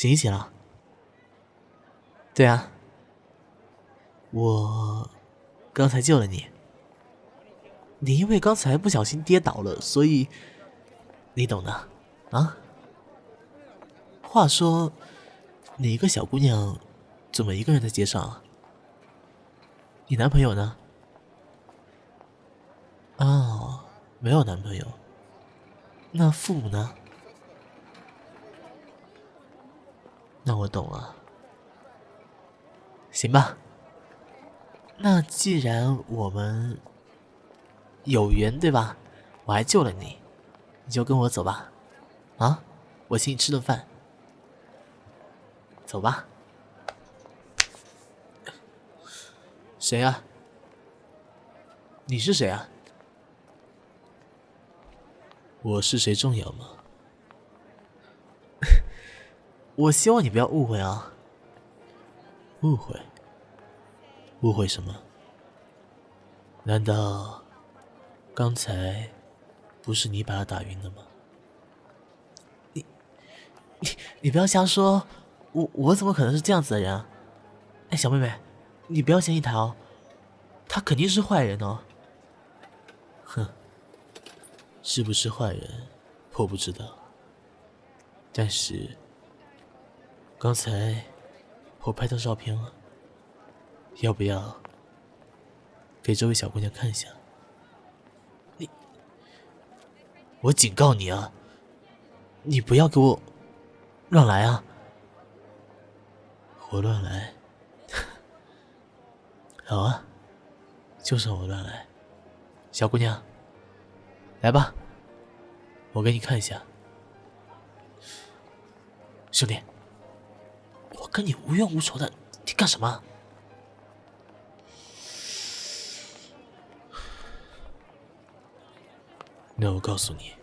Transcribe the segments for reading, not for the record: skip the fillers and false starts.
醒醒了。对啊，我刚才救了你。你因为刚才不小心跌倒了，所以你懂的啊。话说，你一个小姑娘，怎么一个人在街上啊？你男朋友呢？哦，没有男朋友。那父母呢？那我懂了。行吧，那既然我们有缘，对吧？我还救了你，你就跟我走吧。啊，我请你吃顿饭。走吧。谁啊？你是谁啊？我是谁重要吗？我希望你不要误会啊。误会？误会什么？难道刚才不是你把他打晕了吗？你不要瞎说，我怎么可能是这样子的人啊？哎，小妹妹，你不要嫌弃他哦，他肯定是坏人哦。哼，是不是坏人，我不知道。但是刚才我拍到照片了，要不要给这位小姑娘看一下？我警告你啊，你不要给我乱来啊！我乱来？好啊，就算我乱来。小姑娘，来吧，我给你看一下。兄弟，我跟你无冤无仇的，你干什么？那我告诉你，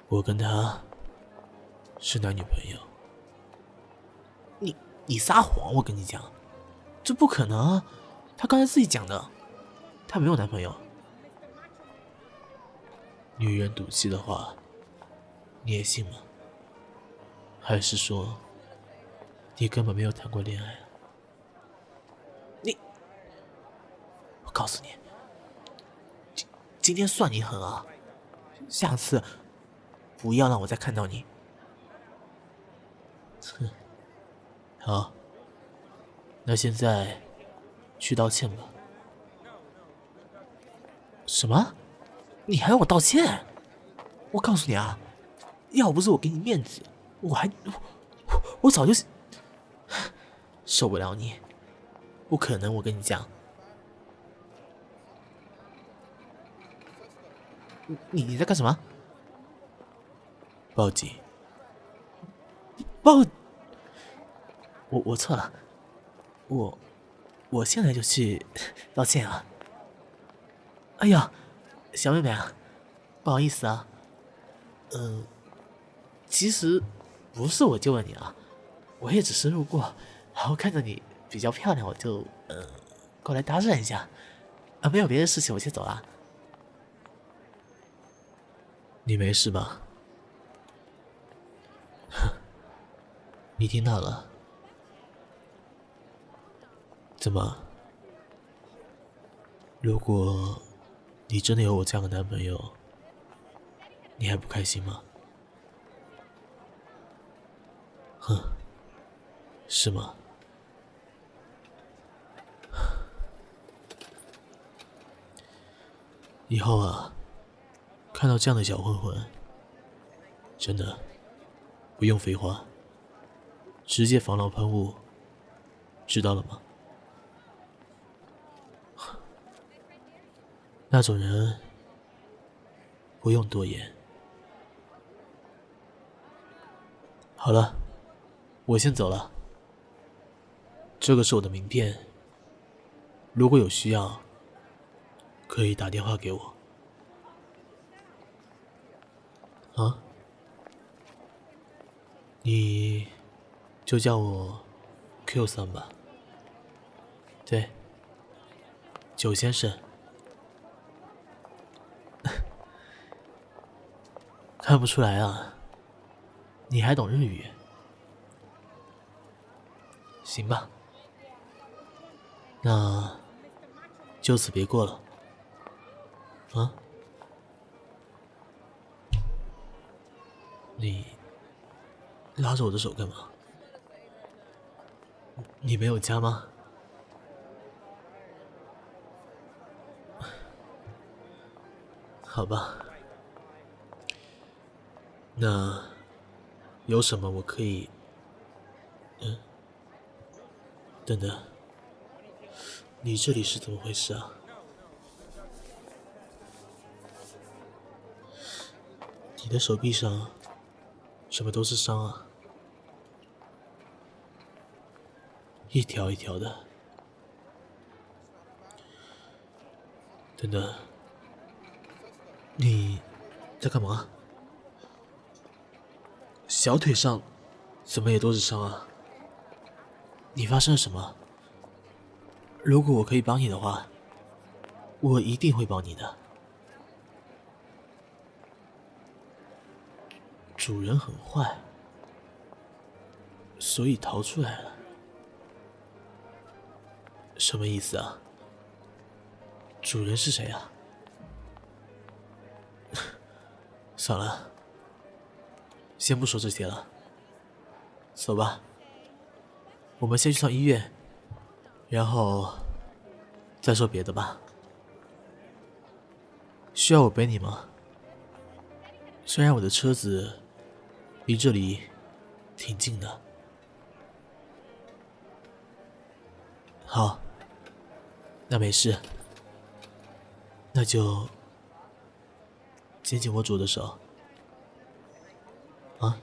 我跟他是男女朋友。你撒谎！我跟你讲，这不可能啊！他刚才自己讲的，他没有男朋友。女人赌气的话，你也信吗？还是说，你根本没有谈过恋爱啊？我告诉你，今天算你狠啊！下次不要让我再看到你。哼，好，那现在去道歉吧。什么？你还要我道歉？我告诉你啊，要不是我给你面子，我早就受不了你。不可能，我跟你讲。你在干什么？报警！报！我错了，我现在就去道歉啊！哎呀，小妹妹啊，不好意思啊，其实不是我救了你啊，我也只是路过，然后看着你比较漂亮，我就过来搭讪一下啊，没有别的事情，我先走了。你没事吧？你听到了？怎么？如果你真的有我这样的男朋友，你还不开心吗？哼，是吗？以后啊，看到这样的小混混，真的不用废话，直接防狼喷雾，知道了吗？那种人不用多言。好了，我先走了。这个是我的名片，如果有需要，可以打电话给我。啊？你就叫我 Q 桑吧。对，九先生。看不出来啊，你还懂日语？行吧，那就此别过了。啊？你拉着我的手干嘛？你没有家吗？好吧，那有什么我可以……等等，你这里是怎么回事啊？你的手臂上怎么都是伤啊？一条一条的。等等，你在干嘛？小腿上怎么也都是伤啊？你发生了什么？如果我可以帮你的话，我一定会帮你的。主人很坏，所以逃出来了。什么意思啊？主人是谁啊？算了，先不说这些了，走吧。我们先去趟医院，然后再说别的吧。需要我背你吗？虽然我的车子离这里挺近的。好，那没事，那就紧紧握住我的手。啊？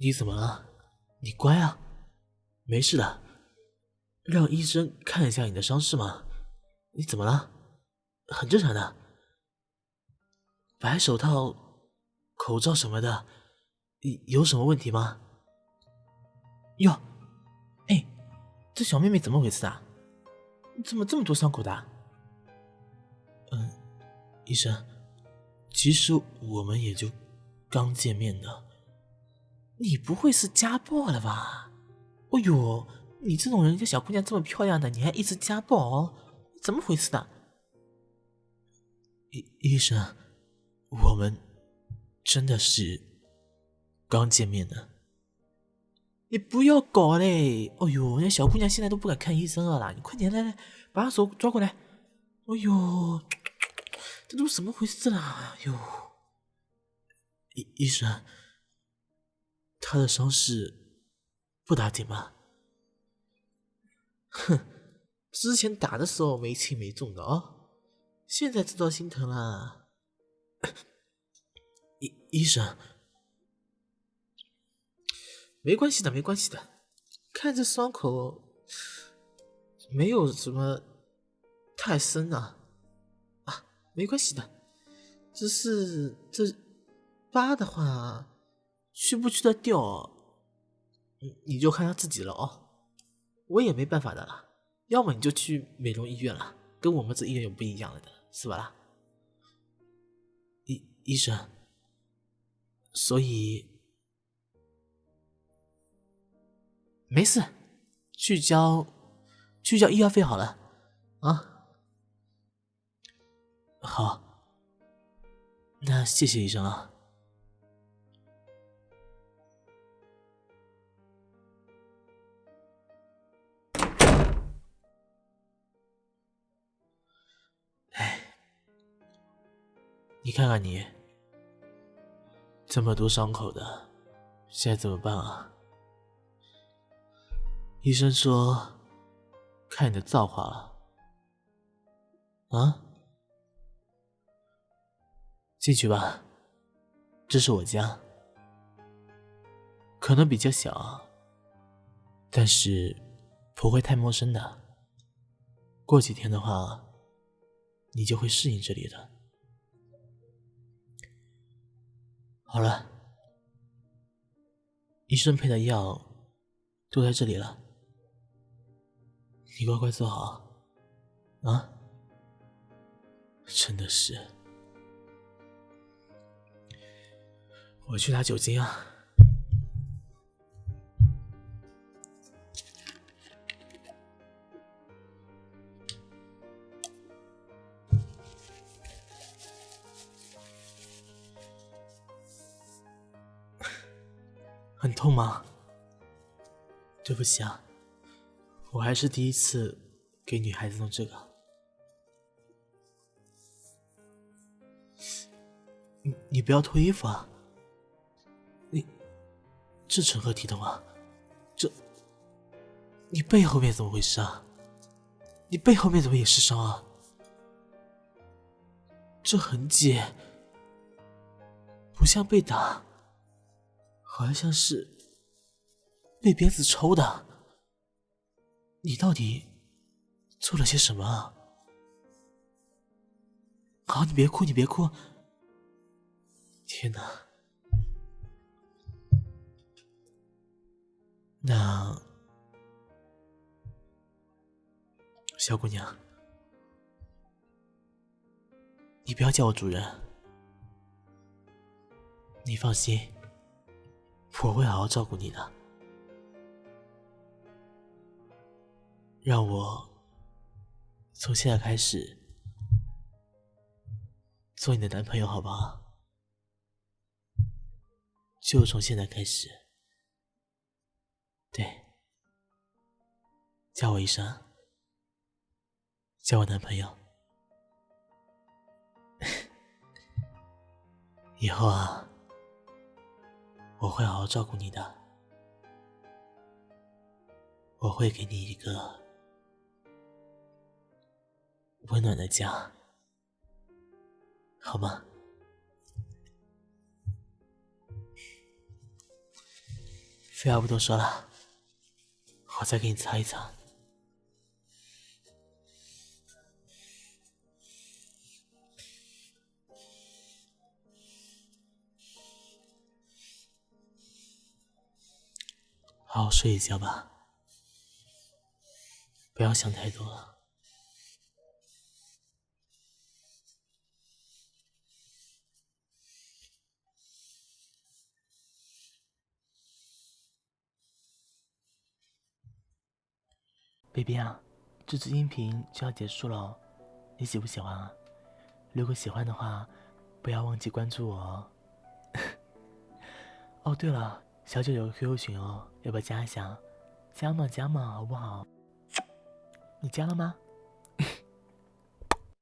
你怎么了？你乖啊，没事的。让医生看一下你的伤势吗？你怎么了？很正常的。白手套、口罩什么的，有什么问题吗？哟，哎，这小妹妹怎么回事啊？怎么这么多伤口的啊？医生，其实我们也就刚见面的。你不会是家暴了吧？哦呦，你这种人家小姑娘这么漂亮的，你还一直家暴哦？怎么回事的？医生，我们真的是刚见面的。你不要搞嘞！哦呦，那小姑娘现在都不敢看医生了啦！你快点来，把她手抓过来。哦呦，这都什么回事啦？哎呦，医生，她的伤势不打紧吗？哼，之前打的时候没轻没重的哦，现在知道心疼啦。医生，没关系的，没关系的，看这伤口没有什么太深啊，没关系的，只是这疤的话，去不去得掉，你就看他自己了哦，我也没办法的啦。要么你就去美容医院了，跟我们这医院有不一样的，是吧啦？医生，所以没事，去交医药费好了啊。好，那谢谢医生啊。哎，你看看你，这么多伤口的，现在怎么办啊？医生说，看你的造化了。啊？进去吧，这是我家，可能比较小，但是不会太陌生的。过几天的话，你就会适应这里的。好了，医生配的药都在这里了，你乖乖坐好啊！真的是，我去拿酒精啊。很痛吗？对不起啊，我还是第一次给女孩子弄这个。你不要脱衣服啊！这成何体统啊？你背后面怎么回事啊？你背后面怎么也是伤啊？这痕迹不像被打，好像是被鞭子抽的。你到底做了些什么啊？好，你别哭，你别哭。天哪！那小姑娘，你不要叫我主人，你放心，我会好好照顾你的。让我从现在开始做你的男朋友好不好？就从现在开始，对，叫我一声，叫我男朋友。以后啊，我会好好照顾你的，我会给你一个温暖的家，好吗？废话不多说了，我再给你擦一擦。好好睡一觉吧，不要想太多了。baby 啊，这支音频就要结束了哦，你喜不喜欢啊？如果喜欢的话，不要忘记关注我哦。哦，对了，小九有个 QQ 群哦，要不要加一下？加嘛，好不好？你加了吗？